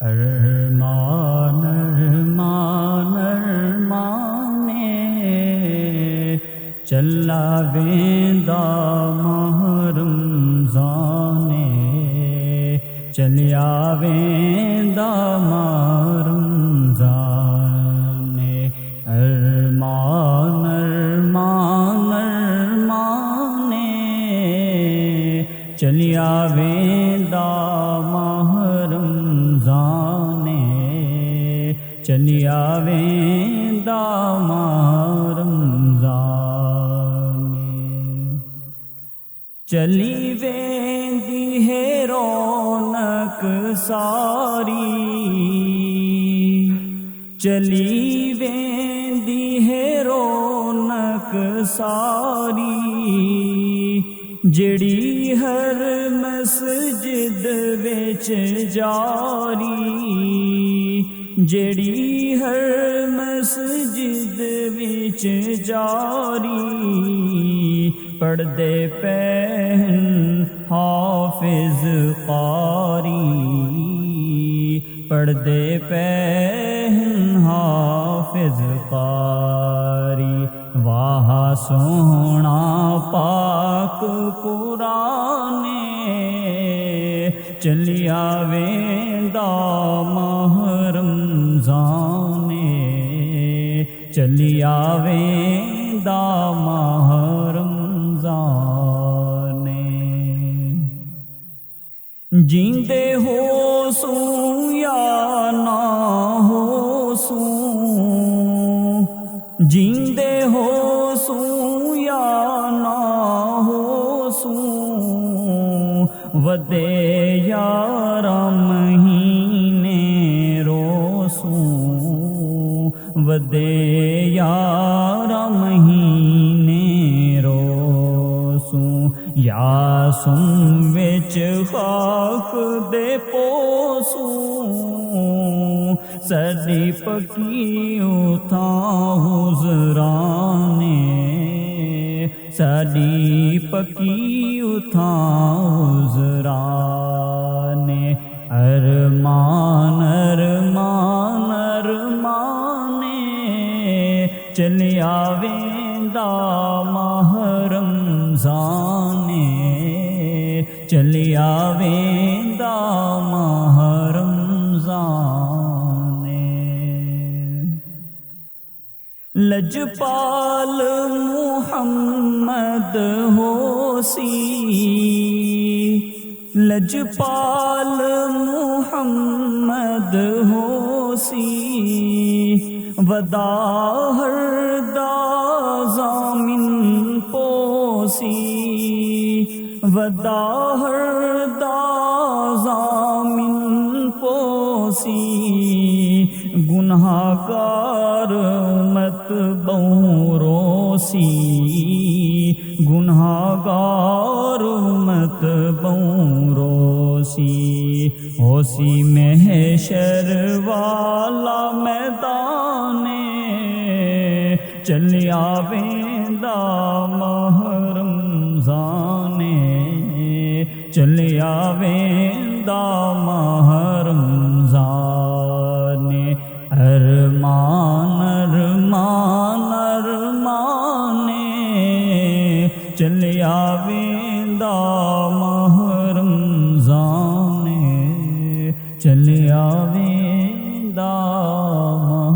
अरमान अरमान अरमाने चला वेंदा माह रमज़ाने चलिया वेंदा माह रमज़ाने अरमान अरमान अरमाने चलिया वेंदा माह रमज़ाने चलिया वेंदा माह रमज़ाने चली वेंदी है रौनक सारी चली वेंदी है रौनक सारी जड़ी हर मस्जिद विच जारी जड़ी हर मस्जिद विच जारी पढ़दे पहन हाफिज कारी पढ़दे पहन हाफिज कारी वाह सोहना पाक कुराने चलिया वेंदा माह रमज़ाने चलिया वेंदा माह रमज़ाने जींदे हो सू या ना हो सू जींदे हो सू या ना हो सू वदे यारा महीने रोसू वदे यारा महीने रोसू यासुम विच खाक दे पोसू सदी पकी उथां हुज़राने सदी पकी उथां हुज़राने अरमान अरमान अरमाने चलिया वेंदा माह रमज़ाने चलिया वेंदा माह रमज़ाने लजपाल मुहम्मद होसी लजपाल मुहम्मद होसी वदाहर दा ज़ामिन पोसी वदाहर दा ज़ामिन पोसी गुनाहगार मत बौरोसी गुनाहगार मत बौरोसी होसी महशर वाला मैदाने चलिया वेंदा माह रमज़ाने चलिया वेंदा माह रमज़ाने अरमान अरमान अरमाने चलिया वेंदा माह रमज़ाने चलिया वेंदा माह